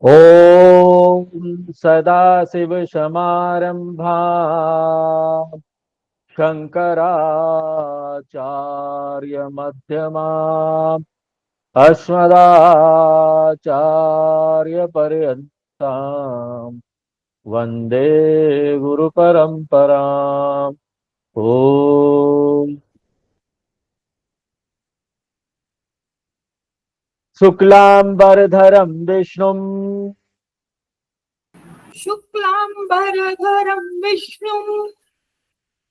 ओम सदाशिवसमारंभा शंकराचार्यमध्यमाम् अस्मदाचार्यपर्यन्ताम् वन्दे गुरुपरम्पराम्। ओम शुक्लांबरधरं विष्णुं शुक्लांबरधरं विष्णुं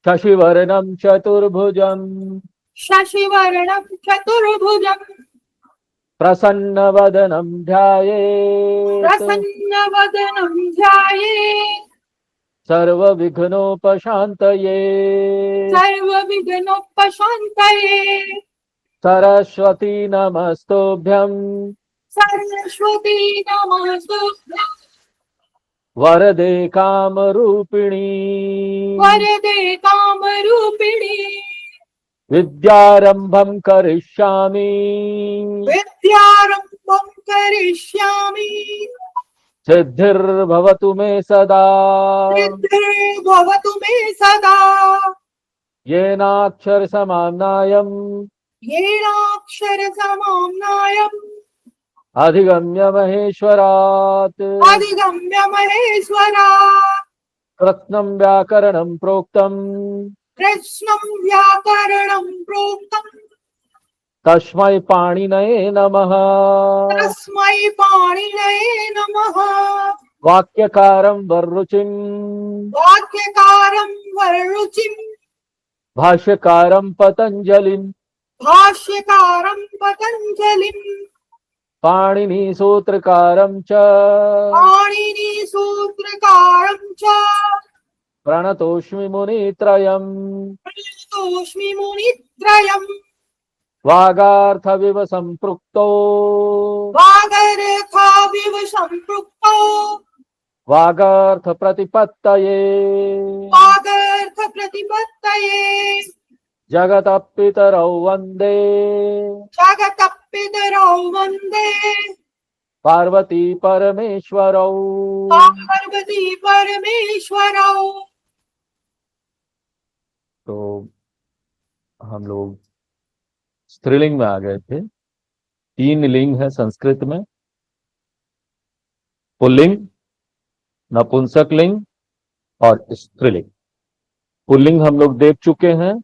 शशिवर्णं चतुर्भुजं शशिवर्णं चतुर्भुजं प्रसन्नवदनं ध्यायेत् प्रसन्नवदनं ध्यायेत् सर्वविघ्नोपशान्तये। सर्वविघ्नोपशान्तये। सरस्वती नमस्तुभ्यं सरस्वती नमस्तुभ्यं वरदे कामरूपिणी वरदे कामरूपिणी। विद्यारंभं करिष्यामि विद्यारम्भं करिष्यामि। सिद्धिर्भवतु मे सदा सिद्धिर्भवतु मे सदा। येनाक्षरसमाम्नायम् येनाक्षरसमाम्नायम् अधिगम्य महेश्वरात् अधिगम्य महेश्वरा। कृत्स्नं व्याकरणं प्रोक्तम् कृष्णं व्याकरणं प्रोक्तम् तस्मै पाणिनये नमः। तस्मै पाणिनये नमः। वाक्यकारं वररुचिं वाक्यकारं वररुचिं भाष्यकारं पतञ्जलिं भाष्यकारं पतञ्जलिं पाणिनिसूत्रकारं च पाणिनिसूत्रकारं च प्रणतोऽस्मि मुनित्रयम्। प्रणतोऽस्मि मुनित्रयम्। वागार्थविव सम्पृक्तो वागर्थाविव सम्पृक्तौ वागार्थप्रतिपत्तये वागर्थप्रतिपत्तये जगतः पितरौ वन्दे जगतः पितरौ वन्दे पार्वती परमेश्वरौ। पार्वती परमेश्वरौ। तो हम लोग स्त्रीलिंग में आ गए थे। 3 लिंग है संस्कृत में, पुल्लिंग, नपुंसक लिंग और स्त्रीलिंग। पुल्लिंग हम लोग देख चुके हैं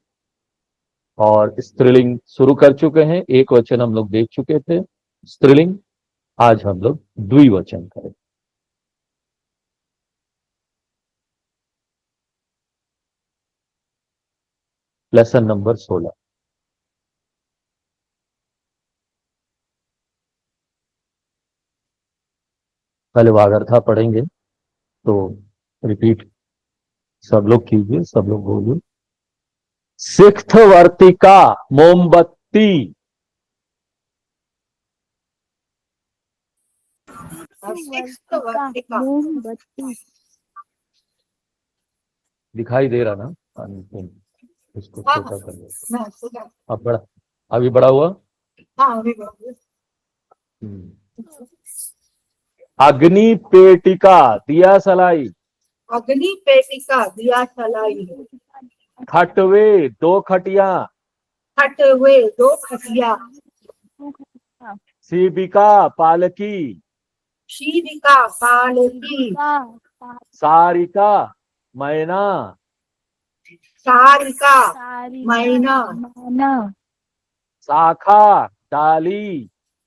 और स्त्रीलिंग शुरू कर चुके हैं। एक वचन हम लोग देख चुके थे स्त्रीलिंग। आज हम लोग द्विवचन करें। Lesson number 16। पहले वागर्था पढ़ेंगे तो रिपीट सब लोग कीजिए, सब लोग बोलिए। सिक्थ वर्तिका मोमबत्ती। मोमबत्ती। दिखाई दे रहा ना? इसको हाँ, छोटा कर लो। हाँ, अब बड़ा, अभी बड़ा हुआ। अभी अग्नि पेटिका दिया सलाई। अग्नि पेटिका दिया सलाई। खटवे 2 खटिया। खटवे 2 खटिया। शिविका पालकी। शीविका पालकी। सारिका मैना। सारिका मैना। शाखा डाली।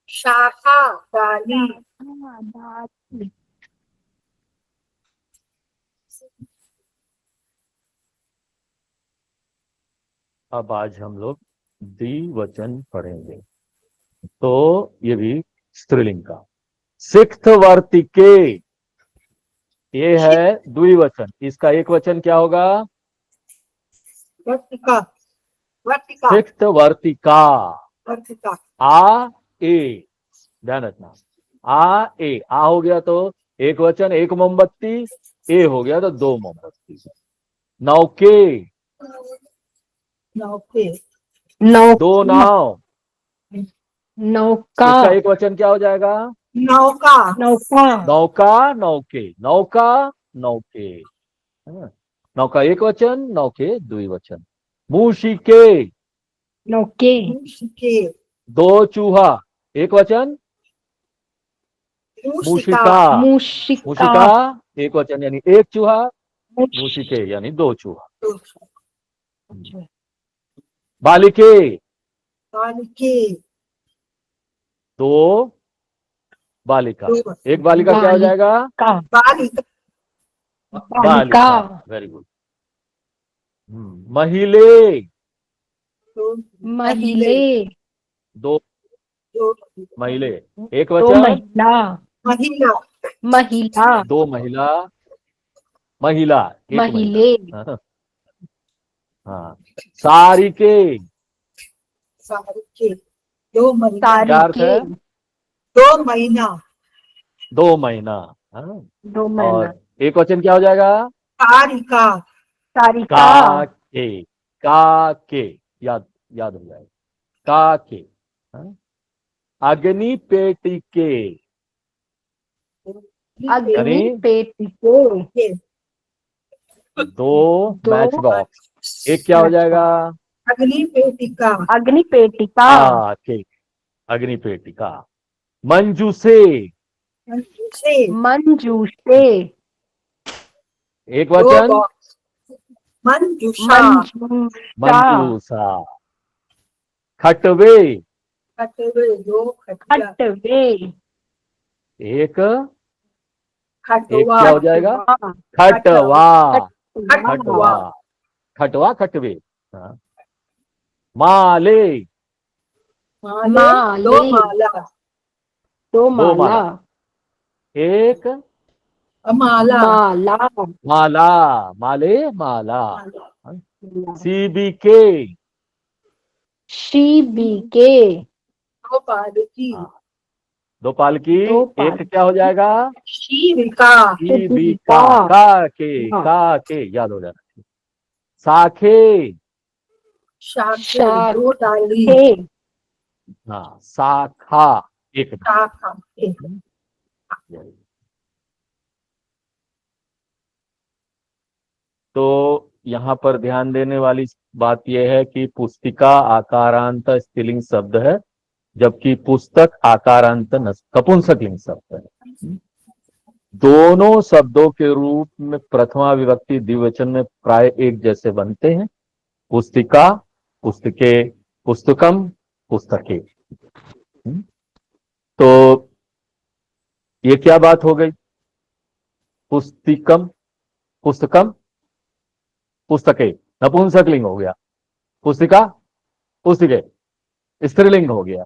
शाखा डाली। अब आज हम लोग द्विवचन पढ़ेंगे। तो ये भी स्त्रीलिंग का। सिक्थ वर्तिके, ये है द्विवचन। इसका एक वचन क्या होगा? वर्तिका। वर्तिका। सिक्थ वर्तिका। वर्तिका। आ ए, ध्यान रखना। आ ए, आ हो गया तो एक वचन, 1 मोमबत्ती। ए हो गया तो 2 मोमबत्ती। नौके, नौके। 2 नाव। नौका। इसका एक वचन क्या हो जाएगा? नौका नौका नौका नौके, नौका नौके, है ना? नौका एक वचन, नौके द्विवचन। मूषिके, नौके मूषिके दो चूहा एक वचन, मूषिका मूषिका, मूषिका मूषिका एक वचन यानी एक चूहा, मूषिके यानी दो चूहा। बालिके, बालिके दो बालिका, दो एक बालिका क्या हो जाएगा? का बालिका बालिका बालिका, वेरी गुड। महिले, दो महिले दो दो महिले एक दो वचन, महिला महिला महिला दो महिला, महिला एक महिला। महिले हाँ, हाँ। सारिके, सारिके दो महिला क्या अर्थ तारीखे है? दो महीना दो महीना। हाँ, दो महीना और एक वचन क्या हो जाएगा? तारिका तारिका काके, काके, याद याद हो जाएगा, काके। हाँ? अग्नि पेटिके, अग्नि यानी पेटिके दो दो मैच बॉक्स, एक क्या हो जाएगा? अग्नि पेटिका अग्नि पेटिका काके, अग्नि पेटिका। मंजूसे, से मंजूषे एक दो वचन, बॉक्स मंजूषा मंजूषा मंजूसा। खटवे, खटवे दो खटिया खटवे एक एक खटवा क्या हो जाएगा? खटवा खटवा, खटवा खटवा, खटवा खटवे। हाँ। माले, माले दो माले माला दो दो माला माला, एक माला माला माला, माले माला। हाँ। सीबीके, शिबिके दो पालकी हाँ, दो पालकी, दो एक क्या हो जाएगा? शिविका सीबिका, का के याद हो जाना। साखे, शाखे दो डाली शाखे हाँ, शाखा एक। शाखा एक तो यहाँ पर ध्यान देने वाली बात यह है कि पुस्तिका आकारांत स्त्रीलिंग शब्द है, जबकि पुस्तक आकारांत नपुंसकलिंग शब्द है। दोनों शब्दों के रूप में प्रथमा विभक्ति द्विवचन में प्राय एक जैसे बनते हैं। पुस्तिका, पुस्तके, पुस्तकम, पुस्तके। तो ये क्या बात हो गई? पुस्तिकम, पुस्तकम, पुस्तके नपुंसकलिंग हो गया, पुस्तिका, पुस्तिके स्त्रीलिंग हो गया।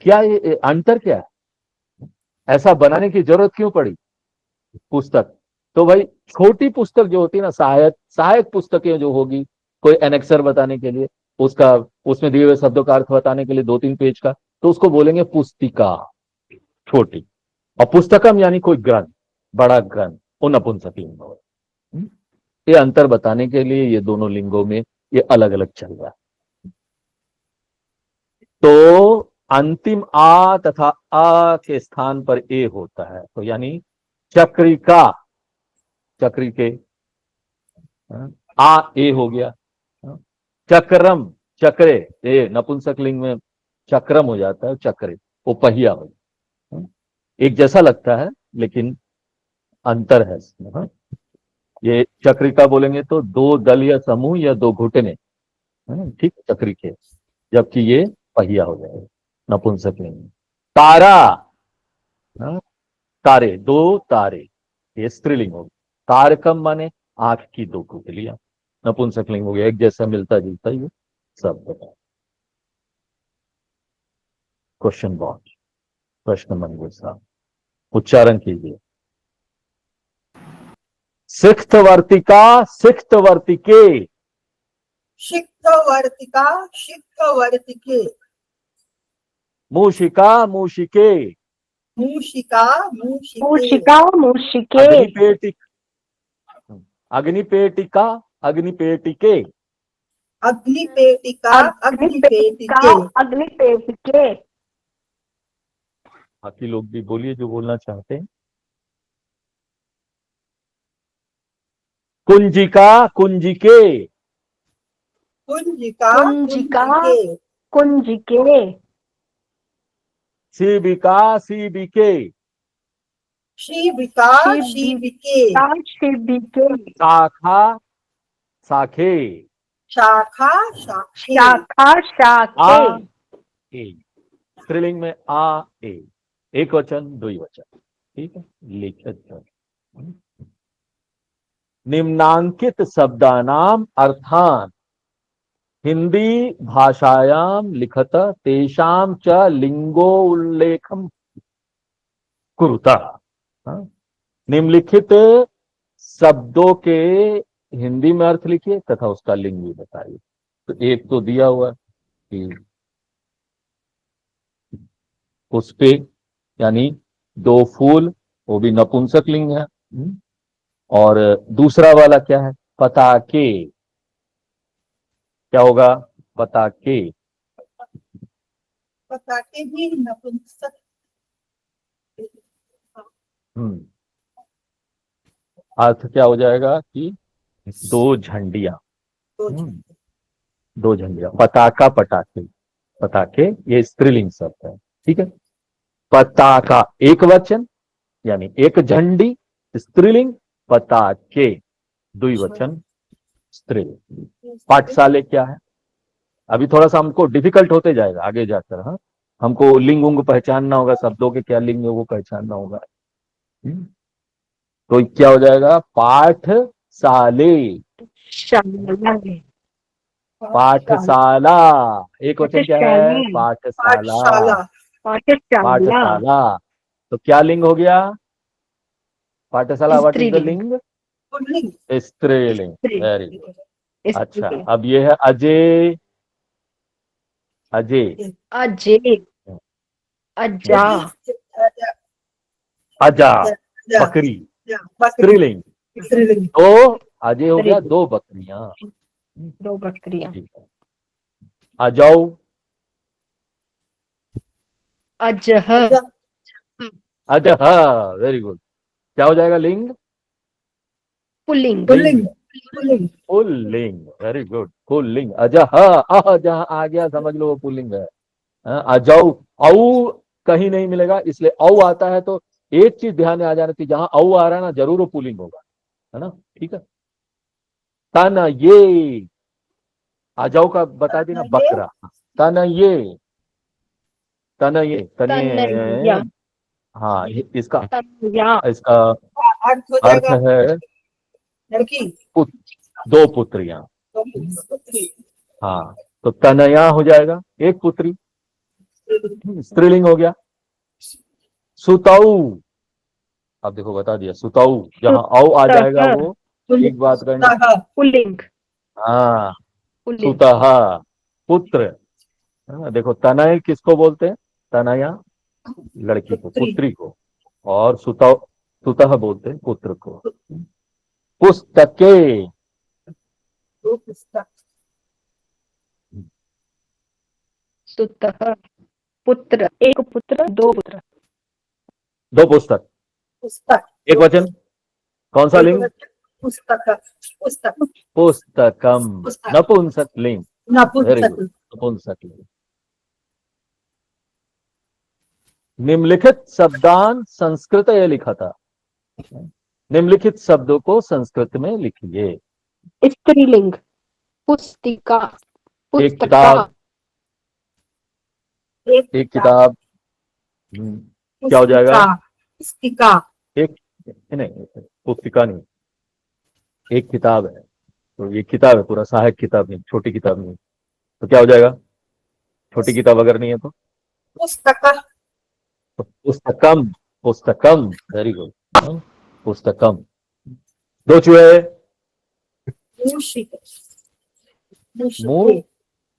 क्या ये अंतर क्या है? ऐसा बनाने की जरूरत क्यों पड़ी? पुस्तक तो भाई छोटी पुस्तक जो होती है ना, सहायक सहायक पुस्तकें जो होगी, कोई एनेक्सर बताने के लिए, उसका उसमें दिए हुए शब्दों का अर्थ बताने के लिए 2-3 पेज का, तो उसको बोलेंगे पुस्तिका छोटी। और पुस्तकम यानी कोई ग्रंथ, बड़ा ग्रंथ, वो नपुंसकलिंग हो। ये अंतर बताने के लिए ये दोनों लिंगों में ये अलग अलग चल रहा है। तो अंतिम आ तथा अ के स्थान पर ए होता है, तो यानी चक्रिका, चक्री के आ ए हो गया। चक्रम, चक्रे, ए नपुंसकलिंग में चक्रम हो जाता है, चक्रे वो पहिया हो जाता। एक जैसा लगता है लेकिन अंतर है इसमें। हाँ? ये चक्रिका बोलेंगे तो दो दल या समूह या दो घुटने, ठीक चक्री के, जबकि ये पहिया हो जाएगा नपुंसकलिंग में। तारा, हाँ? तारे, दो तारे, ये स्त्रीलिंग होगी। तारकम माने आंख की दो पुतलियां, नपुंसकलिंग हो गया। एक जैसा मिलता जुलता ये सब बताओ। क्वेश्चन बॉक्स, प्रश्न मंजूर साहब उच्चारण कीजिए। सिक्त वर्तिका, सिक्त वर्तिके, शिक्त वर्तिका शिक्त वर्तिके मूषिका, मूषिके, मूषिका मूषिके मूषिका मूषिके अग्निपेटिक, अग्निपेटिका, अग्निपेटिके, अग्निपेटिका अग्निपेटिका अग्निपेटिके अग्निपेटिके बाकी लोग भी बोलिए जो बोलना चाहते हैं। कुंजिका कुंजिके, कुंजिका कुंजिका कुंजिके, कुंजिके, शिबिका शिबिके, शिविका शिविके, शिबिके, शाखा शाखे, शाखा शाखे, शाखा शाखे, आ ए, स्त्रीलिंग में आ ए, एक वचन द्विवचन। ठीक है, लिखित कर। निम्नांकित शब्दानाम अर्थान हिंदी भाषायां लिखत तेषां च लिंगोल्लेखम कुरुता। हाँ? निम्नलिखित शब्दों के हिंदी में अर्थ लिखिए तथा उसका लिंग भी बताइए। तो एक तो दिया हुआ है कि पुष्पे यानी दो फूल, वो भी नपुंसक लिंग है। और दूसरा वाला क्या है, पताके, क्या होगा, पताके। पताके भी नपुंसक। हम्म अर्थ क्या हो जाएगा कि दो झंडियां। तो दो झंडियां, पताका पटाखे, पताके ये स्त्रीलिंग शब्द है। ठीक है, पताका एक वचन यानी एक झंडी स्त्रीलिंग, पताके द्विवचन स्त्रीलिंग। पाठशाले क्या है, अभी थोड़ा सा हमको डिफिकल्ट होते जाएगा आगे जाकर। हाँ, हमको लिंग उंग पहचानना होगा, शब्दों के क्या लिंग है वो पहचानना होगा। तो क्या हो जाएगा, पाठशाले, शाला, पाठशाला, एक वचन क्या है, पाठशाला, पाठशाला, पाठशाला, पाठशाला, पाठशाला। तो क्या लिंग हो गया, पाठशाला व्हाट इज द स्त्रीलिंग, लिंग, पुल्लिंग, स्त्रीलिंग। स्त्री, वेरी गुड। अच्छा, स्त्री, अब ये है अजय, अजय, अजय, अजा, अजा बकरी, स्त्रीलिंग। स्त्रीलिंग, तो अजय हो गया दो बकरियां। दो बकरियां, ठीक है, अजौ, अजह, अजह, वेरी गुड। क्या हो जाएगा लिंग, पुल्लिंग, पुल्लिंग, पुल्लिंग, पुल्लिंग, वेरी गुड, पुल्लिंग। अजह, अह जहां आ गया समझ लो वो पुल्लिंग है। अजौ, औ कहीं नहीं मिलेगा, इसलिए औ आता है तो एक चीज ध्यान में आ जाना चाहिए, जहां औ आ रहा है ना जरूर वो पुल्लिंग होगा, है ना। ठीक है, तन ये, अजौ का बता देना बकरा, तन ये, तन ये, तनया, तने, हाँ इसका, तनया, इसका अर्थ हो अर्थ जाएगा है लड़की, दो पुत्रियां। पुत्री, हाँ, तो तनया हो जाएगा एक पुत्री, स्त्रीलिंग हो गया। सुताऊ, अब देखो बता दिया, सुताऊ जहां औ आ जाएगा वो एक बात करना, पुल्लिंग, हाँ, पुल्लिंग, सुतः पुत्र। हाँ, देखो तनय किसको बोलते हैं, तनया लड़की को, पुत्री, पुत्री को, और सुतः, सुतः बोलते हैं पुत्र को। पुस्तके, दो पुस्तक, सुतः, पुत्र, एक पुत्र, दो पुत्र, दो पुस्तक, पुस्तक, एक वचन, कौन सा लिंग, पुस्तक, पुस्तक, पुस्तकम, पुस्तक, नपुंसक लिंग। वेरी नपुंसक, गुड, नपुंसक लिंग। निम्नलिखित शब्दान संस्कृत ये लिखा था, निम्नलिखित शब्दों को संस्कृत में लिखिए। स्त्रीलिंग, पुस्तिका, एक पुस्तका, किताब, एक किताब, क्या हो जाएगा, पुस्तिका, एक नहीं, पुस्तिका नहीं, एक किताब है, तो ये किताब है पूरा, सहायक किताब नहीं, छोटी किताब नहीं। तो क्या हो जाएगा, छोटी किताब अगर नहीं है तो पुस्तक, पुस्तकम, पुस्तकम, वेरी गुड, पुस्तकम। दो चूहे, मूषिक, मुंह,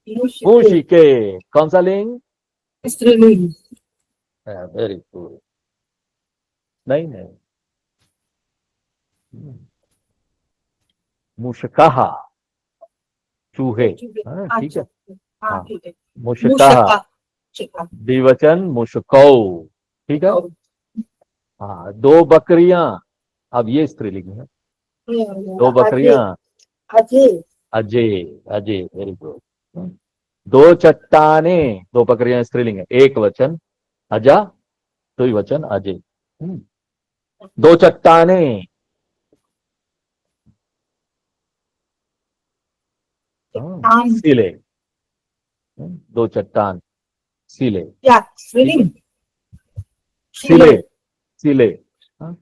मूषिके, मूषिके, कौन सा लिंग, स्त्रीलिंग, वेरी गुड, नहीं नहीं, मुशकाहा, चूहे। हाँ, ठीक है, हाँ हाँ, ठीक है, मुशकाहा, मूषका, द्विवचन मुशकौ, ठीक है। हाँ, दो बकरियां, अब ये स्त्रीलिंग है। दो बकरियां, अजय अजय, अजय, वेरी गुड। दो चट्टाने, दो बकरियां स्त्रीलिंग है, एक वचन अजा, द्विवचन अजय। दो चट्टाने, सिले, दो चट्टान, सिले, क्या स्त्रीलिंग सिले, सिले, हाँ?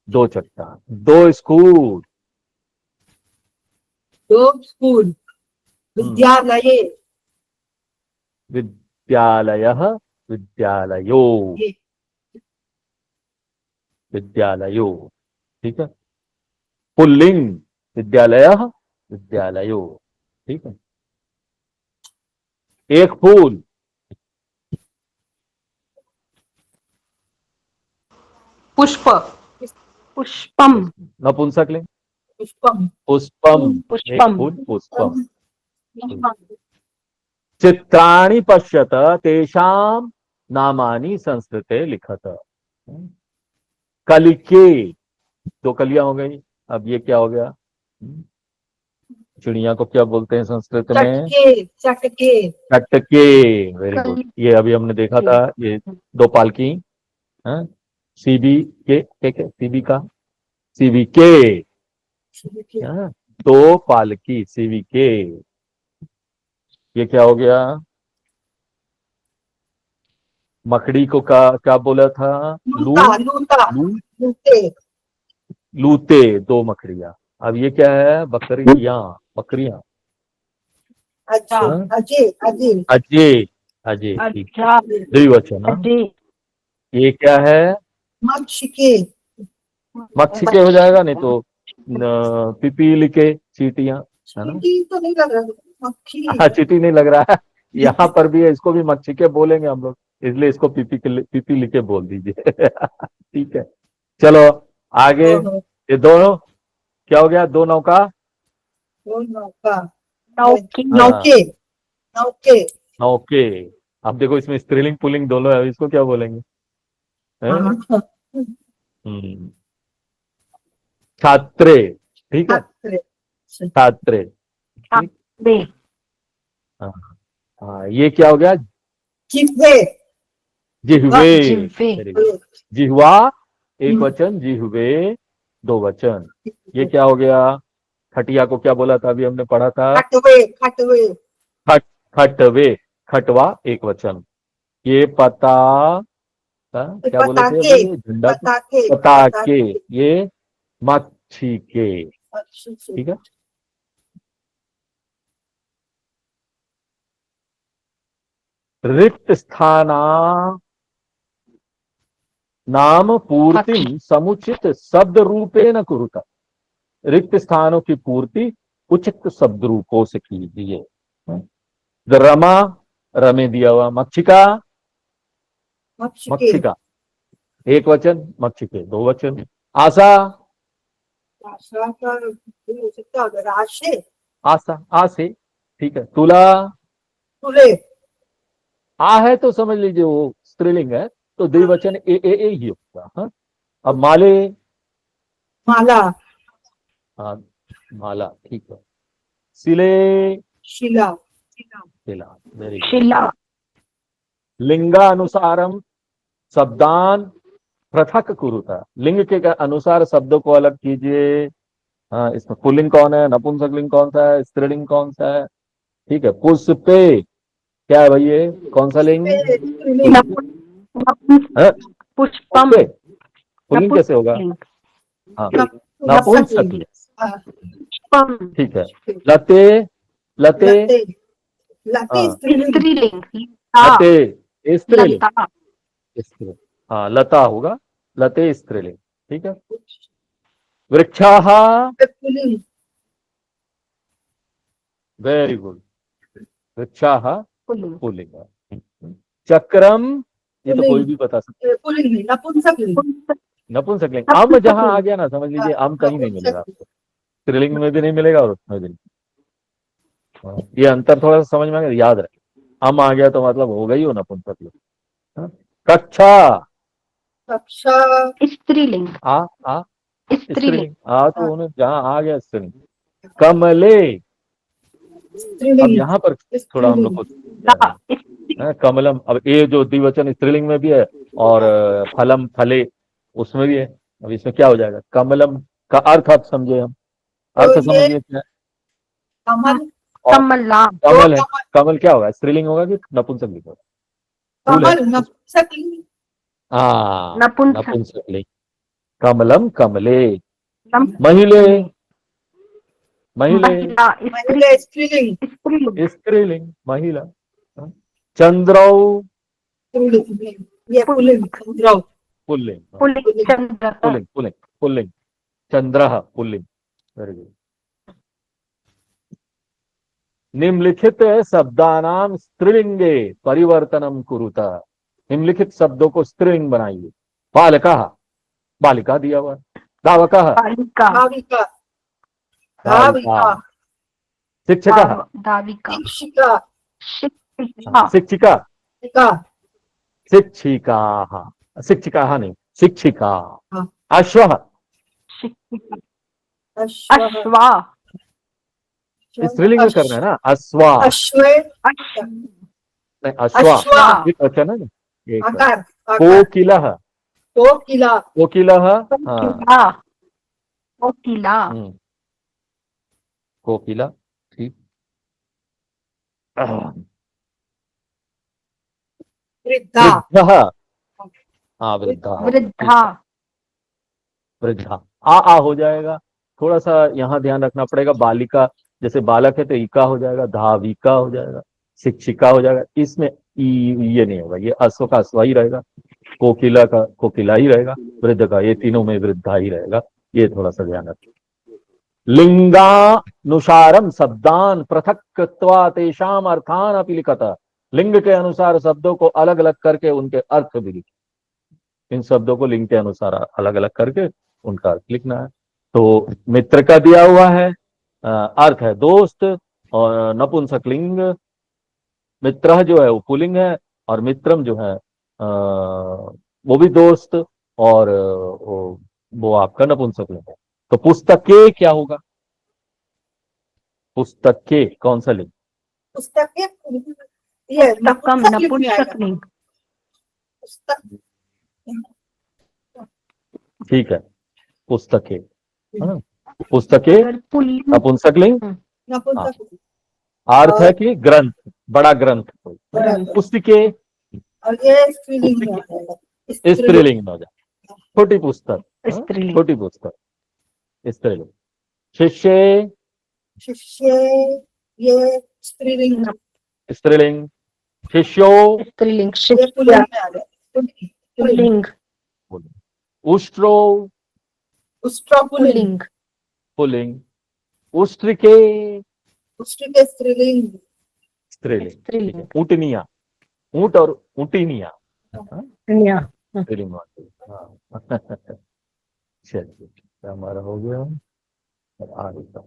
दो चट्टान, दो स्कूल, दो स्कूल विद्यालय विद्यालयः, विद्यालयो, ये विद्यालयो, ठीक है। पुल्लिंग, विद्यालयः, विद्यालयो, ठीक है। एक फूल, पुष्प, पुष्पम, नपुंसकलिंग, पुष्पम पुष्पम, एक पुष्पम, फूल पुष्पम। चित्राणि पश्यत तेषां नामानि संस्कृते लिखत। कलिके, दो कलियां हो गई, अब ये क्या हो गया? चिड़िया को क्या बोलते हैं संस्कृत में? चटके चटके चटके, वेरी गुड। ये अभी हमने देखा था, ये दो पालकी, हाँ? सीबी के सीबी का, सीबी के, हाँ? दो पालकी सीबी के। ये क्या हो गया? मकड़ी को क्या बोला था? लूता लूता लू, लूते लूते, दो मकड़ियां। अब ये क्या है? बकरियां, बकरियां, अजय हाँ? अजय अजय अजय, अजय, ठीक, अच्छा, द्विवचन, हाँ? अजय, ये क्या है? मक्षिके मक्षिके हो जाएगा, नहीं तो पिपीली के, चींटियां, है ना? चींटी तो नहीं लग रहा मक्खी हाँ, चींटी नहीं लग रहा है, यहाँ पर भी है, इसको भी मक्षिके बोलेंगे हम लोग, इसलिए इसको पिपीली के बोल दीजिए। ठीक है, चलो आगे। ये दोनों क्या हो गया? दो नौका, वो नौका नौकी, हाँ, नौके नौके नौके। अब देखो इसमें स्त्रीलिंग पुल्लिंग दोनों है, इसको क्या बोलेंगे? हैं? हाँ, हम्म, छात्रे, ठीक है, छात्र छात्रे, ठीक, बे, हाँ, हाँ, ये क्या हो गया? जिह्वे जिह्वे, जिह्वे, वेरी गुड। जिह्वा, एक वचन, जिह्वे, दो वचन। ये क्या हो गया? खटिया को क्या बोला था? अभी हमने पढ़ा था, खटवे खटवे खट, खटवे, खटवा, एक वचन। ये पता, क्या बोले थे पताके अभी? झंडा को, पताके पताके, ये मच्छी के, ठीक है। रिक्त स्थाना नाम पूर्तिम समुचित शब्द रूपेण कुरुता। रिक्त स्थानों की पूर्ति उचित शब्द रूपों से कीजिए। रमा, रमे दिया हुआ, मक्षिका, मक्षिके मक्षिका, एक वचन, मक्षिके, दो वचन। आशा, आशा का हो सकता है राशे आशा, आ से, ठीक है। तुला, तुले आ है तो समझ लीजिए वो स्त्रीलिंग है, तो द्विवचन ए ही होगा, हाँ? अब माले, माला हाँ, माला, ठीक है। सिले, शिला सिला, वेरी गुड। शिला, लिंगानुसारम शब्दान पृथक कुरुता। लिंग के अनुसार शब्दों को अलग कीजिए। हाँ, इसमें पुल्लिंग कौन है, नपुंसकलिंग कौन सा है, स्त्रीलिंग कौन सा है? ठीक है। पुष्पे, क्या है भाई, ये कौन सा लिंग? है? पुष्पम, पुष्पे, पुल्लिंग कैसे होगा? हाँ, नपुंसकलिंग, पुष्पम, ठीक है। लते, लते, लते लते हाँ, स्त्रीलिंग, लते स्त्रीलिंग, लता, स्त्रीलिंग, हाँ, लता होगा, लते स्त्रीलिंग, ठीक है। वृक्षाः, पुल्लिंग वेरी गुड, वृक्षाः पुल्लिंग, पुल्लिंग। चक्रम, ये तो कोई भी बता सकता है, पुल्लिंग नहीं नपुंसकलिंग नपुंसकलिंग। अम जहां आ गया ना, समझ लीजिए अम कहीं नहीं मिलेगा आपको, स्त्रीलिंग में भी नहीं मिलेगा और उसमें भी नहीं। हाँ, ये अंतर थोड़ा सा समझ में आ गया, याद रहे, अम आ गया तो मतलब हो गई हो नपुंसकलिंग। हाँ? कक्षा, कक्षा स्त्रीलिंग आ आ स्त्रीलिंग स्त्रीलिंग आ तो उन्हें जहाँ आ गया स्त्रीलिंग। कमले, अब स्त्रीलिंग यहाँ पर थोड़ा हम लोग को दा कमलम, अब ये जो द्विवचन स्त्रीलिंग में भी है और फलम फले उसमें भी है। अब इसमें क्या हो जाएगा, कमलम का अर्थ आप समझे, हम तो अर्थ ये समझिए क्या है? कमल और कमला दो कमल है, कमल कमल क्या होगा, स्त्रीलिंग होगा कि नपुंसकलिंग होगा? फूल है कमल नपुंसकलिंग हाँ, नपुंसक नपुंसकलिंग। कमलम कमले, नम महिले, महिले, महिला स्त्री महिला स्त्रीलिंग स्त्रीलिंग स्त्रीलिंग महिला। हाँ। चंद्रौ, पुल्लिंग, ये पुल्लिंग चंद्र पुल्लिंग। हाँ, पुल्लिंग चंद्र पुल्लिंग पुल्लिंग पुल्लिंग, चंद्रः पुल्लिंग। Very good. निम्नलिखित शब्दानाम स्त्रीलिंगे परिवर्तनम कुरुता, निम्नलिखित शब्दों को स्त्रीलिंग बनाइए। बालका, बालिका दिया हुआ है। धावकः, बालिका धाविका धाविका। धाविका शिक्षकः, दाविका शिक्षिका शिक्षिका शिक्षिका, शिक्षिका शिक्षिकाः, शिक्षिकाः नहीं, शिक्षिका। हाँ। अश्वः, शिक्षिका अश्व अश्वा स्त्रीलिंग में करना है ना, अश्वा अश्वे अश्व नहीं, अश्वा अश्वा एक वचन है ना, एक वचन। आकार आकार कोकिलः, कोकिला कोकिलः, हाँ, कोकिला कोकिला कोकिला, ठीक। वृद्धा वृद्धः, हाँ वृद्धा, वृद्धा वृद्धा। आ हो जाएगा, थोड़ा सा यहाँ ध्यान रखना पड़ेगा। बालिका जैसे बालक है तो ईका हो जाएगा, धाविका हो जाएगा, शिक्षिका हो जाएगा। इसमें ये नहीं होगा, ये अश्व का अश्वा ही रहेगा, कोकिला का कोकिला ही रहेगा, वृद्ध का ये तीनों में वृद्धा ही रहेगा। ये थोड़ा सा ध्यान रखिए। लिंगानुसारम शब्दान पृथक कृत्वा तेषाम अर्थान अपि लिखत, लिंग के अनुसार शब्दों को अलग अलग करके उनके अर्थ भी लिखे। इन शब्दों को लिंग के अनुसार अलग अलग करके उनका अर्थ लिखना है। तो मित्र का दिया हुआ है, अर्थ है दोस्त, और नपुंसकलिंग मित्र जो है वो पुल्लिंग है, और मित्रम जो है वो भी दोस्त, और वो आपका नपुंसकलिंग है। तो पुस्तक के क्या होगा, पुस्तक के कौन सा लिंग? पुस्तक के ये पुस्तकम नपुंसकलिंग में आएगा नपुंसकलिंग पुस्तक ठीक है, पुस्तके, है ना? पुस्तके अगर पुल्लिंग नपुंसकलिंग, नपुंसकलिंग अर्थ है कि ग्रंथ, बड़ा ग्रंथ कोई। बराबर। पुस्तके और ये स्त्रीलिंग में आएगा स्त्रीलिंग में हो जाए, छोटी पुस्तक, हाँ? स्त्रीलिंग छोटी पुस्तक स्त्रीलिंग। शिष्य शिष्य ये स्त्रीलिंग स्त्रीलिंग, शिष्यो स्त्रीलिंग ये पुल्लिंग में आ गया पुल्लिंग पुल्लिंग उष्ट्रो उष्ट्रा पुल्लिंग पुल्लिंग पुल्लिंग, उष्ट्रिके उष्ट्र के स्त्रीलिंग स्त्रीलिंग, स्त्रीलिंग ऊँटनिया, ऊँट और ऊँटिनिया, हाँ? कन्या स्त्रीलिंग होती है। हाँ। चलिए हमारा हो गया, अब आगे का।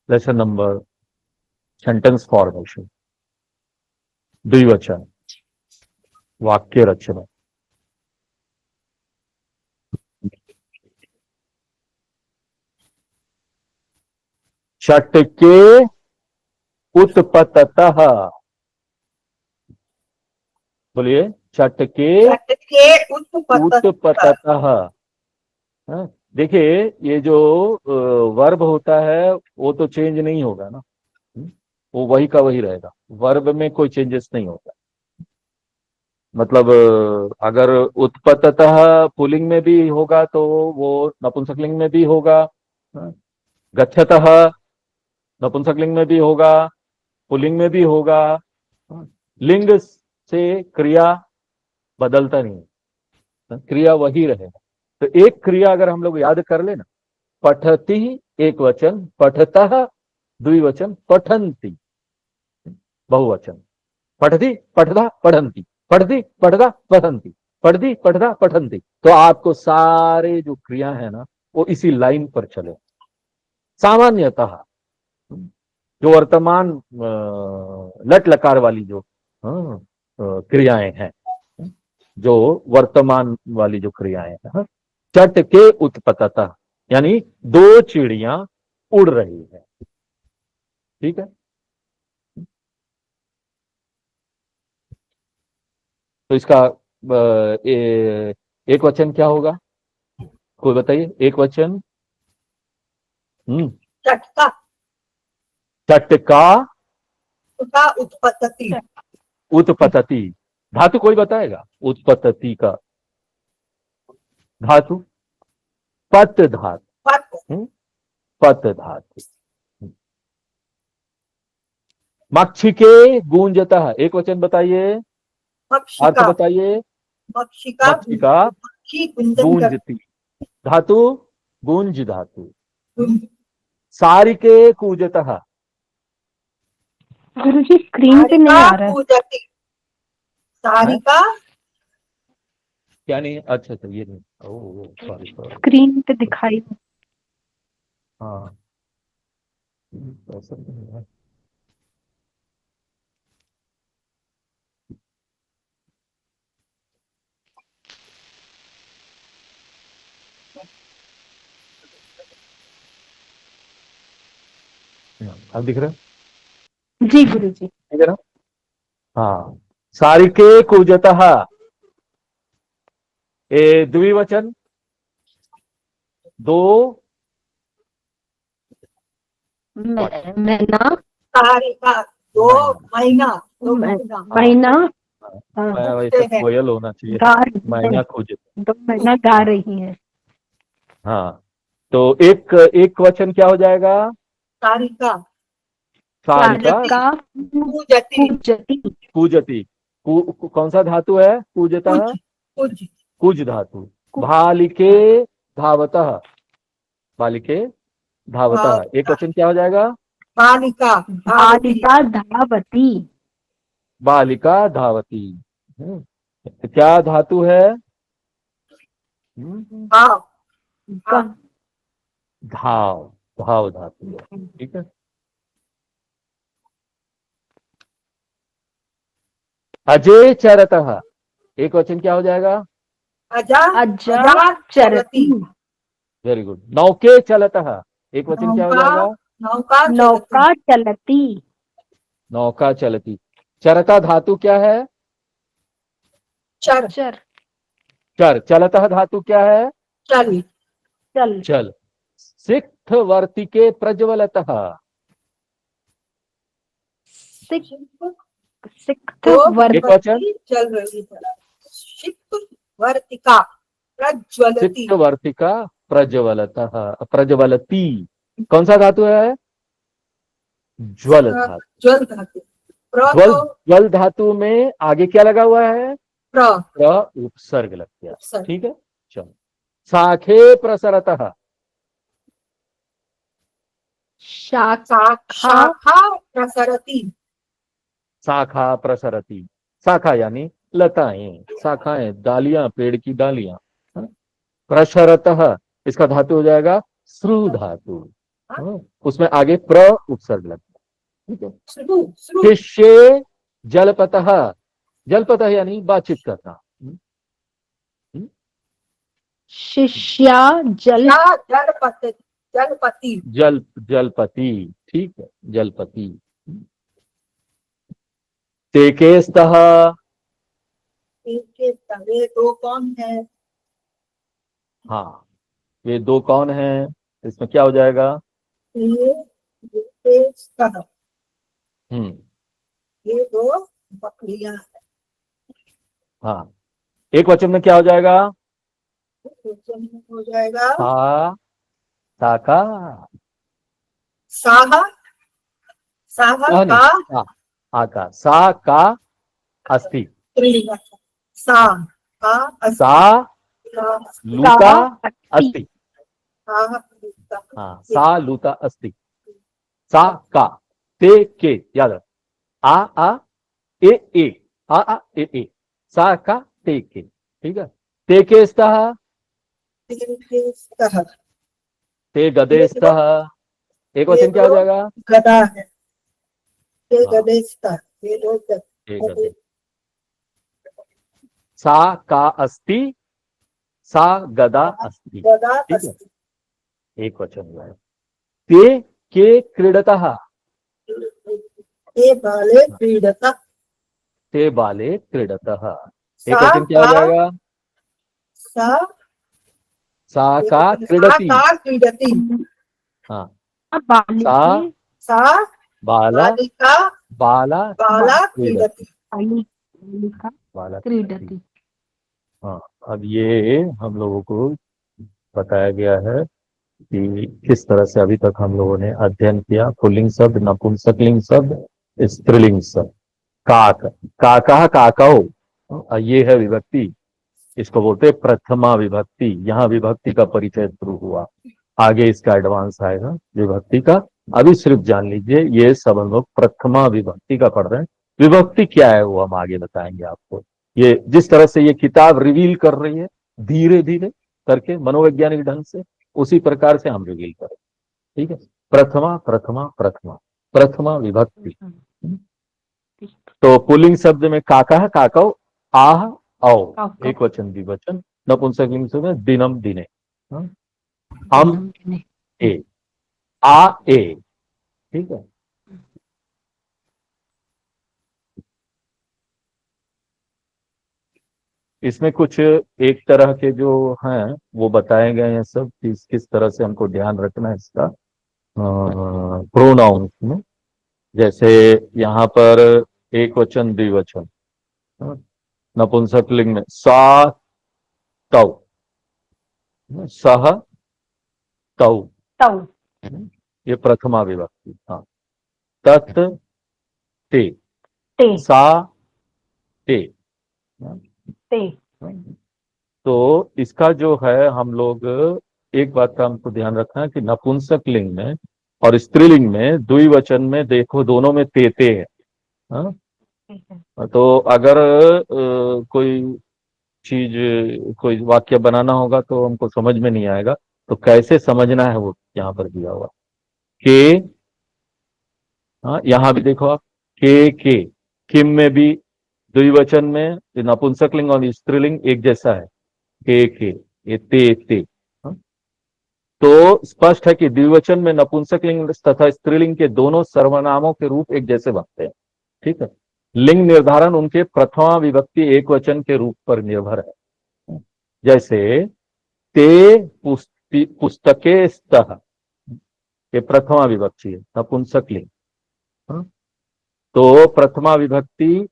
लेसन नंबर सेंटेंस फॉर्मेशन, द्विवचन वाक्य रचना। चटके उत्पततः, बोलिए चटके के उत्पत्ति उत्पततः। हाँ, देखिए ये जो वर्ब होता है वो तो चेंज नहीं होगा ना, वो वही का वही रहेगा, वर्ब में कोई चेंजेस नहीं होता। मतलब अगर उत्पततः पुल्लिंग में भी होगा तो वो नपुंसकलिंग में भी होगा, हाँ? गच्छतः नपुंसकलिंग में भी होगा, पुल्लिंग में भी होगा, हाँ? लिंग से क्रिया बदलता नहीं है, क्रिया वही रहेगा। तो एक क्रिया अगर हम लोग याद कर लेना, पठति एक वचन, पठतः द्विवचन, पठन्ति बहुवचन, पठति पठदा पठन्ति, पठति पठदा पठन्ति, पठति पठदा पठन्ति। तो आपको सारे जो क्रिया है ना वो इसी लाइन पर चले। सामान्यतः जो वर्तमान लट लकार वाली जो क्रियाएं हैं, जो वर्तमान वाली जो क्रियाएं हैं, चट के उत्पततः, यानी दो चिड़ियां उड़ रही है। ठीक है, तो इसका एक वचन क्या होगा, कोई बताइए एक वचन। चटका चटका का उत्पत्ति उत्पतति। धातु कोई बताएगा उत्पत्ति का धातु? पत धातु। पत पत धातु। मक्षिके गूंजतः, एक वचन बताइए, अर्थ मक्षिका बताइए। मक्षिका मक्षिका मक्षी गुंजन गूंजती, धातु गूंज धातु। कर सारिके कूजतः, गुरुजी स्क्रीन पे नहीं आ रहा है। पूजती सारिका क्या नहीं? अच्छा अच्छा, ये नहीं, ओह सॉरी सॉरी, स्क्रीन पे दिखाई हाँ ऐसा नहीं है। अब दिख रहा है? जी गुरुजी। ठीक है ना? हाँ, सारिके कूजतः, ए द्विवचन, दो महीना सारिका दो महीना दो महीना महीना वैसे कोयल होना चाहिए, गा रही मैना है, खोजे। 2 महीना गा रही है। हाँ, तो एक वचन क्या हो जाएगा? सारिका सारिका का पूजती पूजती। कूजती। कौन सा धातु है? कूजतः, कुज कुज कुज धातु। भालिके धावतः, बालिके धावतः, एक वचन क्या हो जाएगा? बालिका बालिका धावती। बालिका धावती। तो क्या धातु है? भाव धाव, धाव धातु है। ठीक है, अजय चरतः, एक वचन क्या हो जाएगा? अजा अजा चरती। Very good. नौके चलतः, एक वचन क्या हो जाएगा? नौका नौका चलती। नौका चलती। चरता धातु क्या है? चर चर चर। चलतः धातु क्या है? चल चल चल। सिक्त वर्तिके प्रज्वलतः, सिक्त दो एक वचन। चल रही है। शिक्त वर्तिका प्रज्वलती सिक्त वर्तिका प्रज्वलतः, प्रज्वलती। कौन सा धातु है? ज्वल धातु। ज्वल धातु ज्वल, ज्वल धातु में आगे क्या लगा हुआ है? प्र उपसर्ग लग गया। उपसर्ग। ठीक है, चलो। शाखे प्रसरतः, शाखा प्रसरती शाखा प्रसरती। शाखा यानी लताएं, शाखाएं, डालियां, पेड़ की डालियां। प्रसरतः, इसका धातु हो जाएगा श्रु धातु। उसमें आगे प्र उपसर्ग लगता है। ठीक है। शिष्य जलपतः, जलपतः यानी बातचीत करना। शिष्या जलपति जलपति जलपति। ठीक है, जलपति। तेके स्तः, इनके तवे दो कौन है? हाँ, ये दो कौन है? इसमें क्या हो जाएगा? ये स्तः, हम्म, ये दो बकरियां हैं। हाँ, एक वचन में क्या हो जाएगा? हो जाएगा साका, साहा साहा का आका, सा का अस्ति, स्त्रीलिंग। सा का सा लूता अस्ति। सा हाँ, सा लूता अस्ति। सा का, ते के, याद रख। आ ए आ ए सा का ते के, ठीक है। ते के स्तः, ते स्तः, ते गदे ये तो स्तः, एक ये वचन क्या हो तो जाएगा? गदा है, ते हाँ, गदे स्तः, ये तो ते गदे। सा का अस्ति, सा गदा अस्ति, गदा ठीक है, अस्ति, एक वचन हुआ है। ते के क्रीडतः, ते बाले क्रीडतः, ते बाले क्रीडतः, एक सा वचन क्या हो का जाएगा? सा सा का सा क्रीडति, का क्रीडति, हाँ, सा बालिके सा बाला, बालिका बाला बाला क्रीडति, क्रीडति, बालिका बाला क्रीडति। हाँ। अब ये हम लोगों को बताया गया है कि किस तरह से अभी तक हम लोगों ने अध्ययन किया। पुल्लिंग शब्द, नपुंसकलिंग शब्द, स्त्रीलिंग शब्द। काक, काका, काकाओ, ये है विभक्ति, इसको बोलते हैं प्रथमा विभक्ति। यहाँ विभक्ति का परिचय शुरू हुआ, आगे इसका एडवांस आएगा विभक्ति का। अभी सिर्फ जान लीजिए ये सब हम लोग प्रथमा विभक्ति का पढ़ रहे हैं। विभक्ति क्या है वो हम आगे बताएंगे आपको। ये जिस तरह से ये किताब रिवील कर रही है धीरे धीरे करके मनोवैज्ञानिक ढंग से, उसी प्रकार से हम रिवील करें, ठीक है। प्रथमा प्रथमा प्रथमा, प्रथमा विभक्ति। तो पुल्लिंग शब्द में काका है, काकाओ, आह आओ, काका। एक वचन द्विवचन। नपुंसकलिंग शब्द में दिनम दिने, हाँ? हम ए, आ ए, ठीक है। इसमें कुछ एक तरह के जो हैं वो बताए गए हैं सब, किस तरह से हमको ध्यान रखना है इसका प्रोनाउंस में। जैसे यहाँ पर एक वचन द्विवचन, हाँ? नपुंसकलिंग में सा तौ, सह तौ, तौ, ये प्रथमा विभक्ति, हाँ। तत् ते, ते, सा ते, हाँ? ते। तो इसका जो है हम लोग एक बात का हमको ध्यान रखना है कि नपुंसक लिंग में और स्त्रीलिंग में द्विवचन में देखो दोनों में ते है, हाँ? तो अगर कोई चीज, कोई वाक्य बनाना होगा तो हमको समझ में नहीं आएगा, तो कैसे समझना है वो यहाँ पर दिया हुआ। के, हाँ, यहाँ भी देखो आप, के किम में भी द्विवचन में नपुंसकलिंग और स्त्रीलिंग एक जैसा है, के ये ते, हाँ? तो स्पष्ट है कि द्विवचन में नपुंसकलिंग तथा स्त्रीलिंग के दोनों सर्वनामों के रूप एक जैसे बनते हैं, ठीक है। लिंग निर्धारण उनके प्रथमा विभक्ति एक वचन के रूप पर निर्भर है। जैसे ते पुस्तके स्तः, ये प्रथमा विभक्ति है, नपुंसकलिंग, हाँ? तो प्रथमा विभक्ति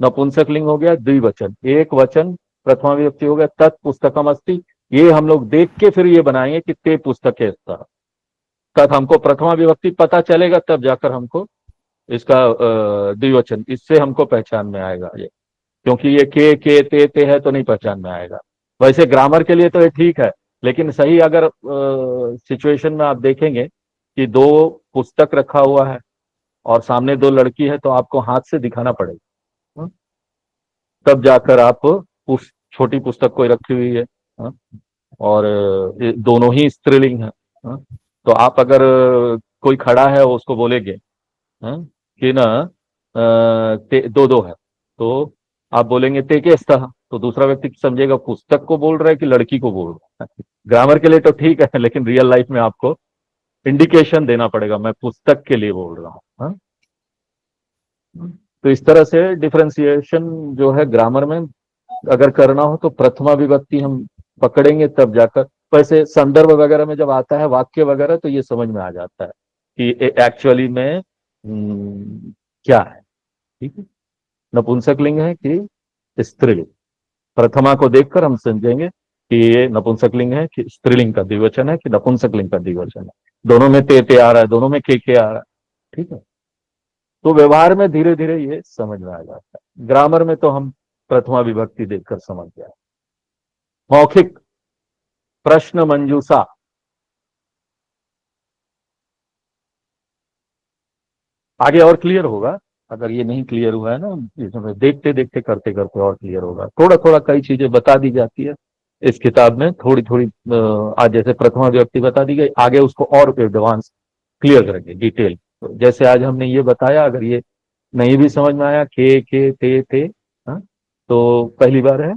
नपुंसकलिंग हो गया, द्विवचन। एक वचन प्रथमा विभक्ति हो गया तत्पुस्तकम अस्ति। ये हम लोग देख के फिर ये बनाएंगे कि ते पुस्तके स्तः। तब हमको प्रथमा विभक्ति पता चलेगा, तब जाकर हमको इसका द्विवचन, इससे हमको पहचान में आएगा ये। क्योंकि ये के ते है तो नहीं पहचान में आएगा। वैसे ग्रामर के लिए तो ये ठीक है, लेकिन सही अगर सिचुएशन में आप देखेंगे कि दो पुस्तक रखा हुआ है और सामने दो लड़की है, तो आपको हाथ से दिखाना पड़ेगा, हाँ? तब जाकर आप उस छोटी पुस्तक कोई रखी हुई है, हाँ? और दोनों ही स्त्रीलिंग है, हाँ? तो आप अगर कोई खड़ा है उसको बोलेंगे, हाँ? कि ना दो दो है, तो आप बोलेंगे ते के स्तः, तो दूसरा व्यक्ति समझेगा पुस्तक को बोल रहा है कि लड़की को बोल रहा है। ग्रामर के लिए तो ठीक है, लेकिन रियल लाइफ में आपको इंडिकेशन देना पड़ेगा, मैं पुस्तक के लिए बोल रहा हूँ, हाँ? तो इस तरह से डिफरेंशिएशन जो है ग्रामर में अगर करना हो तो प्रथमा विभक्ति हम पकड़ेंगे तब जाकर। वैसे संदर्भ वगैरह में जब आता है वाक्य वगैरह तो ये समझ में आ जाता है कि एक्चुअली में क्या है, ठीक है, नपुंसकलिंग है कि स्त्रीलिंग। प्रथमा को देखकर हम समझेंगे कि ये नपुंसकलिंग है कि स्त्रीलिंग का द्विवचन है कि नपुंसकलिंग का द्विवचन है। दोनों में ते आ रहा है, दोनों में के आ रहा है, ठीक है। तो व्यवहार में धीरे धीरे ये समझ में आ जाता है। ग्रामर में तो हम प्रथमा विभक्ति देखकर समझ गए। मौखिक प्रश्न मंजूषा, आगे और क्लियर होगा। अगर ये नहीं क्लियर हुआ है ना, इसमें देखते देखते करते करते और क्लियर होगा। थोड़ा थोड़ा कई चीजें बता दी जाती है इस किताब में, थोड़ी थोड़ी आज जैसे प्रथमा विभक्ति बता दी गई, आगे उसको और एडवांस क्लियर करेंगे डिटेल। तो जैसे आज हमने ये बताया, अगर ये नहीं भी समझ में आया, के थे, हाँ, तो पहली बार है,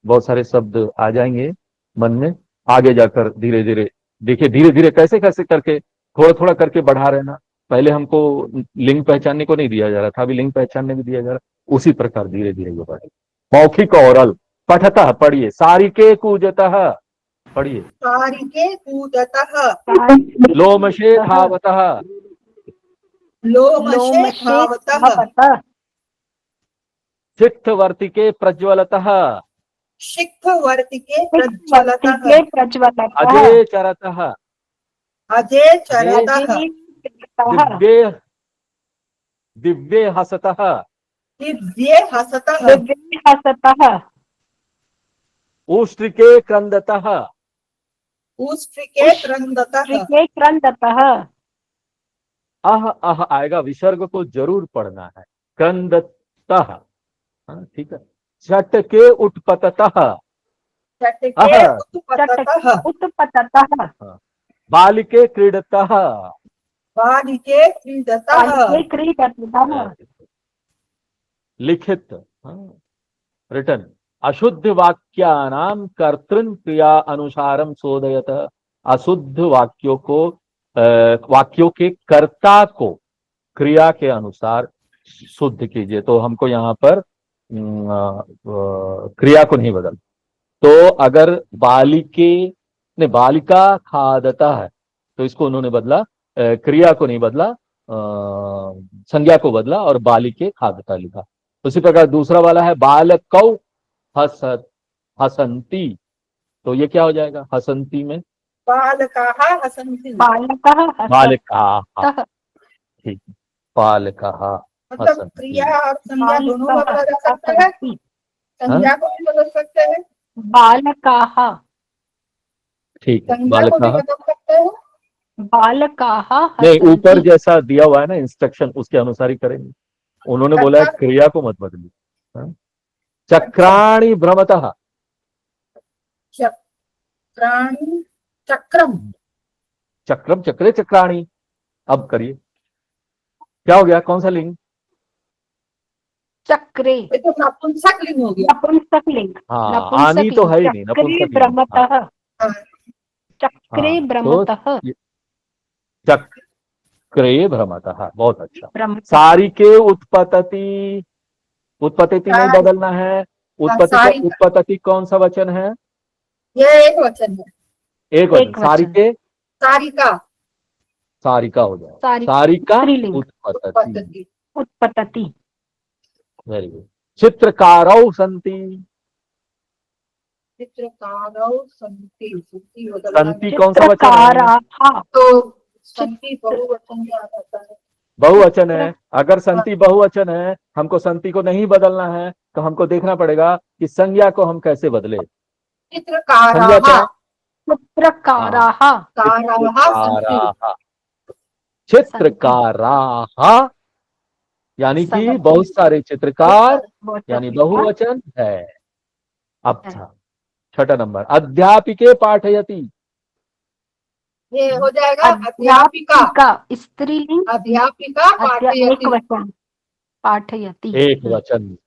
बहुत सारे शब्द आ जाएंगे मन में। आगे जाकर धीरे धीरे देखिए, धीरे धीरे कैसे कैसे करके थोड़ा थोड़ा करके बढ़ा रहना। पहले हमको लिंग पहचानने को नहीं दिया जा रहा था, अभी लिंग पहचानने भी दिया जा रहा। उसी प्रकार धीरे धीरे ये बढ़े। मौखिक और अल्प पठतः पढ़िए, सारिके कूजतः पढ़िए, कारिके कूदतः, लोमशे धावतः, लोमशे धावतः, सिक्थवर्तिके प्रज्वलतः, शिखवर्तिके प्रज्वलतः, अजय चरतः, अजय चरतः, दिव्ये दिव्ये हसतः, दिव्ये हसतः, उष्ट्रिके क्रंदतः, उष्ट्रिके क्रंदतः, अह अह आएगा, विसर्ग को जरूर पढ़ना है। क्रंदतः, हाँ, ठीक है। चटके उत्पततः, चटके उत्पततः, हाँ। बालिके क्रीडतः, बालिके क्रीडतः, लिखित, हाँ, रिटन। अशुद्ध वाक्यानाम कर्तृन क्रिया अनुसारम शोधयत, अशुद्ध वाक्यों को वाक्यों के कर्ता को क्रिया के अनुसार शुद्ध कीजिए। तो हमको यहाँ पर क्रिया को नहीं बदल। तो अगर बालिके ने बालिका खादता है, तो इसको उन्होंने बदला, क्रिया को नहीं बदला, संज्ञा को बदला और बालिके खादता लिखा। उसी प्रकार दूसरा वाला है बालकौ हसंती, तो ये क्या हो जाएगा हसंती में? बालकाः हसन्ति, बालिका, ठीक, बालिका मतलब हसंती। क्रिया और संज्ञा दोनों बदला जा सकता है, संज्ञा को भी बदल सकते हैं, बालकाः, ठीक है, संज्ञा को भी बालिका बदल सकते हैं, बालकाः नहीं, ऊपर हसन्ति। जैसा दिया हुआ है ना इंस्ट्रक्शन, उसके अनुसार ही करेंगे। उन्होंने बोला है क्रिया को मत बदलिए। हाँ? चक्राणि भ्रमतः, चक्राणि, चक्रम, चक्रम चक्रे चक्राणी। अब करिए, क्या हो गया, कौन सा लिंग? चक्रे, ये तो नपुंसक लिंग हो गया। नपुंसक लिंग, हाँ, आनी तो है ही नहीं, चक्रे नपुंसक लिंग। भ्रमतः, हाँ, चक्रे हाँ, भ्रमतः, तो चक्रे भ्रमतः, बहुत अच्छा। भ्रमतः। सारिके उत्पतति, उत्पतति नहीं सारी- बदलना है। सारी- उत्पतति कौन सा वचन है? ये एक वचन है, एक वचन। वचन। सारिके सारिका, सारिका हो जाए, सारिका, सारिका स्त्रीलिंग। उत्पतति, उत्पत्ति, उत्पतति, वेरी गुड। चित्रकारौ संति, चित्रकारौ सन्ति, सन्ति बदलना संति है। कौन सा वचन है? चित्रकाराः, तो सन्ति बहुवचन में आ जाता है, बहुवचन है। अगर संति बहुवचन है, हमको संति को नहीं बदलना है, तो हमको देखना पड़ेगा कि संज्ञा को हम कैसे बदले। संज्ञा चित्रकाराः, क्या? चित्रकाराः, काराः सन्ति, चित्रकाराः, यानी कि संति। बहुत सारे चित्रकार, यानी बहुवचन है। अब है। था छठा नंबर, अध्यापिके पाठयति, ये हो जाएगा अध्यापिका, अध्यापिका, स्त्रीलिंग, अध्यापिका एक पाठयति, वचन, पाठयति, एक वचन,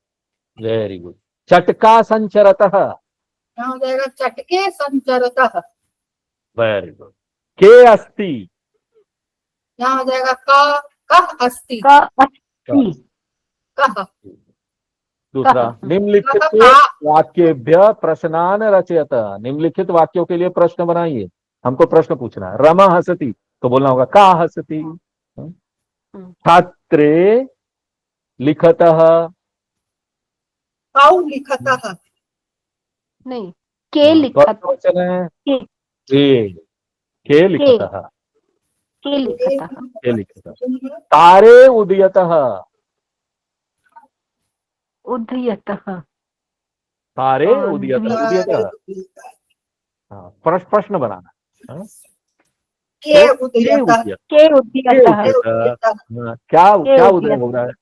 वेरी गुड। चटका संचरतः, यहाँ हो जाएगा चटके संचरतः, वेरी गुड। के अस्ति, यहाँ हो जाएगा कः अस्ति, का अस्ति, कः, दूसरा निम्नलिखित का, वाक्येभ्य प्रश्नान रचयत, निम्नलिखित वाक्यों के लिए प्रश्न बनाइए। हमको प्रश्न पूछना है। रमा हसती, तो बोलना होगा का हसती। छात्रे लिखतः, कौ लिखतः, नहीं, के लिखत, कौन सा वचन है? के, के लिखतः, के लिखतः, के लिखतः। तारे उदयतः, उदयतः, तारे उदयतः, उदयतः। हाँ, प्रश्न बनाना। हाँ? के उदयतः, के उदयतः, हाँ, क्या क्या उदय हो रहा है?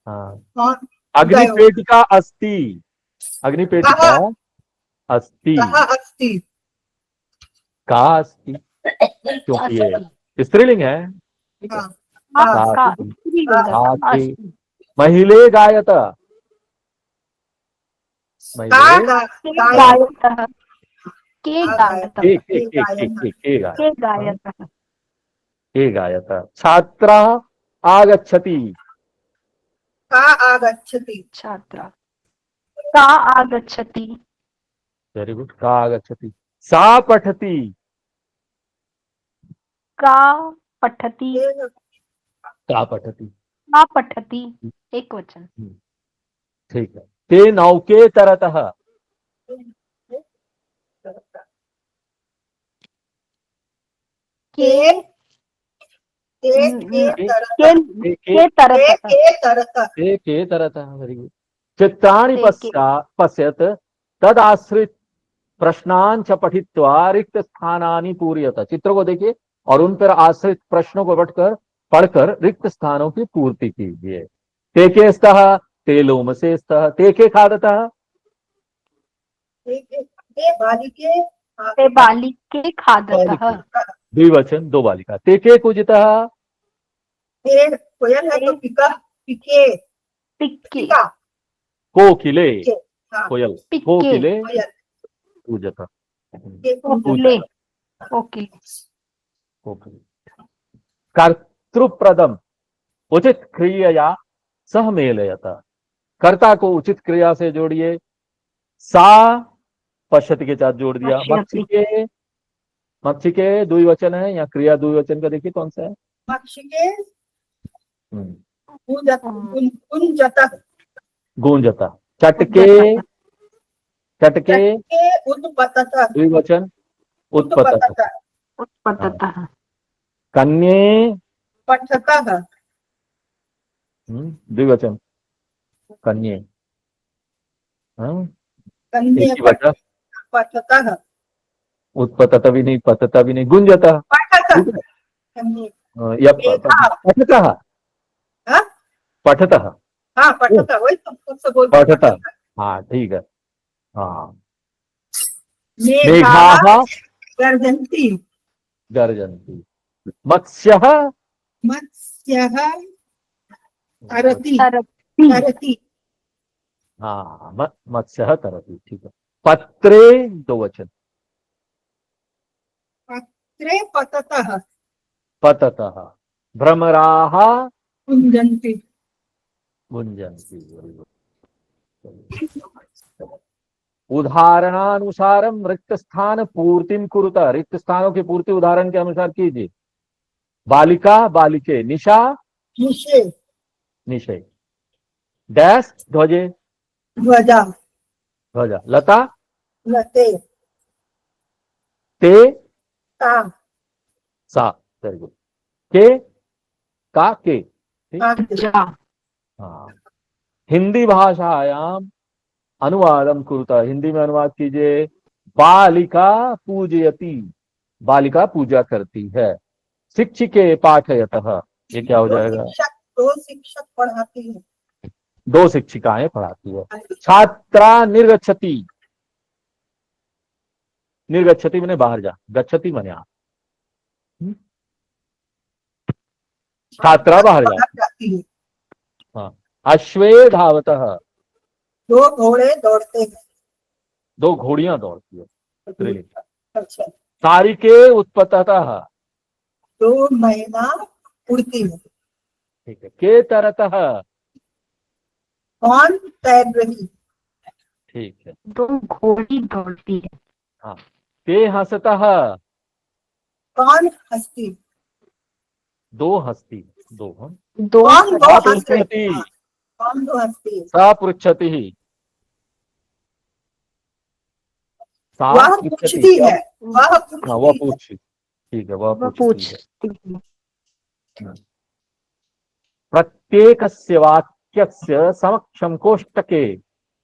हाँ, कौन अग्निपेटिका अस्ति, अग्निपेटिका अस्ति, कहाँ अस्ति, का अस्ति, क्योंकि अस्ति। ये स्त्रीलिंग है, ठीक है। हाँ का का का अस्ति, स्त्रीलिंग का के, अस्ति। महिले गायत, का महिले गायतः के गायतः के के के के के के गायत, के गायतः के गायत। छात्रः आगच्छति, का आगच्छति, छात्रा का आगच्छति, वेरी गुड, का आगच्छति। सा पठति, का पठति, का पठति, का पठति, एक वचन। ठीक है। ते नौके तरतः, के के तरतः के तरतः, वेरी गुड। चित्राणि ते के। पश्यत तदाश्रित प्रश्नान च पठित्वा रिक्त स्थानानि पूरयत। चित्रों को देखिए और उन पर आश्रित प्रश्नों को पढ़कर रिक्त स्थानों की पूर्ति कीजिए। ते के स्तः, ते लोमसे स्तः, ते के खादतः, ते बालिके खादतः, द्विवचन, दो बालिका। ते के कुजितः, कोयल है तो पिका, पिके, पिक्के, कोकिले, हाँ, कोयल, पिक्के, कोकिले कोयल, पूजतः, कोकिले, कोकिले, कोकिले। कर्तृप्रदम उचित क्रिया सह मेलयत, कर्ता को उचित क्रिया से जोड़िए। सा पश्यति के साथ जोड़ दिया। पश्यति। मक्षिके द्विवचन है या क्रिया द्विवचन का देखिए कौन सा है। मक्षिके हम्म, गुंजतः, गूंजता। चटके, चटके उत्पततः, द्विवचन, उत्पततः। उत्पततः, कन्ये, पठतः, द्विवचन, कन्ये, कन्ये एक ही वचन। पठतः, उत्पतत भी नहीं, पतता भी नहीं, गुंजता। पठतः, या पठतः, हाँ? पठतः, हाँ पठतः, वही तो सबसे बोलते हैं, पठतः, हाँ ठीक है। हाँ, मेघाः मेघाः गर्जन्ति, गर्जन्ति। मत्स्यः, मत्स्यः तरति, तरति, तरति, हाँ, मत्स्यः तरति, ठीक है। पत्रे दो वचन, पत्रे पततः, पततः। भ्रमराः गुंजन्ति, गुंजन्ति। उदाहरणानुसारम रिक्त स्थान पूर्तिम कुरुता, रिक्त स्थानों की पूर्ति उदाहरण के अनुसार कीजिए। बालिका बालिके, निशा निशे, निशे, डैश ध्वजे ध्वजा, ध्वजा, लता लते, ते ता, सा, वेरी गुड। के का के, जा, हाँ। हिंदी भाषायाम अनुवादम कुरुता, हिंदी में अनुवाद कीजिए। बालिका पूजयति, बालिका पूजा करती है। शिक्षिके पाठयतः, ये क्या हो जाएगा। दो शिक्षक पढ़ाती है, दो शिक्षिकाएं पढ़ाती है। छात्रा निर्गच्छति, निर्गच्छति मैंने बाहर जा, गच्छति मैंने आ, छात्रा बाहर जाती है। हाँ। अश्वे धावतः, दो घोड़े दौड़ते हैं, दो घोड़ियां दौड़ती है। अच्छा, तारिके उत्पततः, दो मैना उड़ती है। ठीक है। के तरतः, कौन तैर रही, ठीक है। दो घोड़ी दौड़ती है। हाँ। के हंसतः, कौन हंसती, दो हंसती, दो हम। दो कौन दो सा हंसती, पृच्छति, कौन दो हंसती है, सा पृच्छति, सा वह पृच्छति, पूछती है, वह हाँ वह पूछती है, पूछ, ठीक है, वह वह पूछती है। पूछती है। प्रत्येकस्य वाक्यस्य समक्षम कोष्टके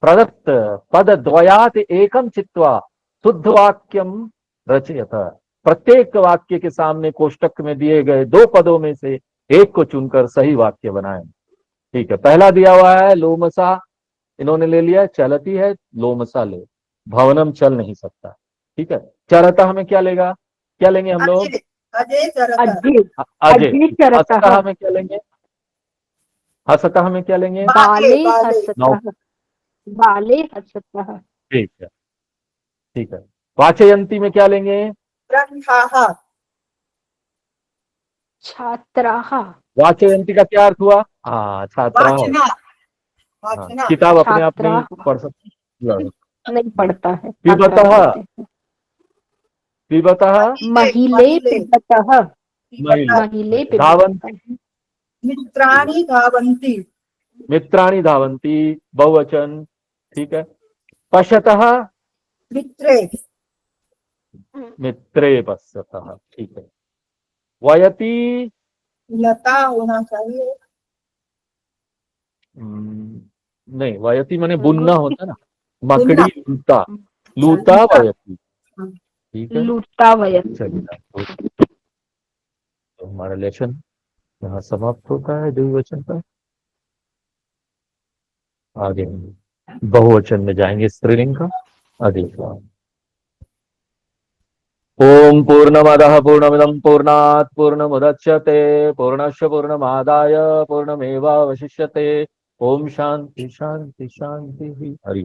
प्रदत्त पदद्वयात् एकम चित्वा शुद्ध वाक्यम रचयत। प्रत्येक वाक्य के सामने कोष्टक में दिए गए दो पदों में से एक को चुनकर सही वाक्य बनाएं। ठीक है, पहला दिया हुआ है लोमसा, इन्होंने ले लिया, चलती है, लोमसा ले, भवनम चल नहीं सकता। ठीक है, चरता में क्या लेगा, क्या लेंगे हम लोग, अजय अजय चरता अजय अजय। अजय चरता हसतः में क्या लेंगे, हसतः में क्या लेंगे, बाले बाले हसतः बाले हसतः ठीक है, ठीक है। वाचयंती में क्या लेंगे, ग्रंथाः छात्राः वाचयंती का क्या अर्थ हुआ, हाँ छात्रा, वाचना हाँ, वाचना किताब अपने आप नहीं छात्राः पढ़ सकते। नहीं पढ़ता है, पिबतः, छात्रा बोलते हैं। पिबतः, महिले पिबतः महिला, महिले धावन, पिबतः मित्राणि धावन्ति मित्राणि धावन्ति, बहुवचन। ठीक है, पश्यतः, मित्रे मित्रे पश्यतः। ठीक है, वयति, लता होना चाहिए नहीं, वयति माने बुनना होता ना, मकड़ी बुनना। लूता, लूता वयति। ठीक है, लूटा वयति। चलिए, तो हमारा लेसन यहाँ समाप्त होता है द्विवचन का। आगे बहुवचन में जाएंगे, स्त्रीलिंग का अधिक। ओम पूर्णमदः पूर्णमिदं पूर्णात् पूर्णमुदच्यते पूर्णस्य पूर्णमादाय पूर्णमेवावशिष्यते। ओम शांति शांति शांति। हरि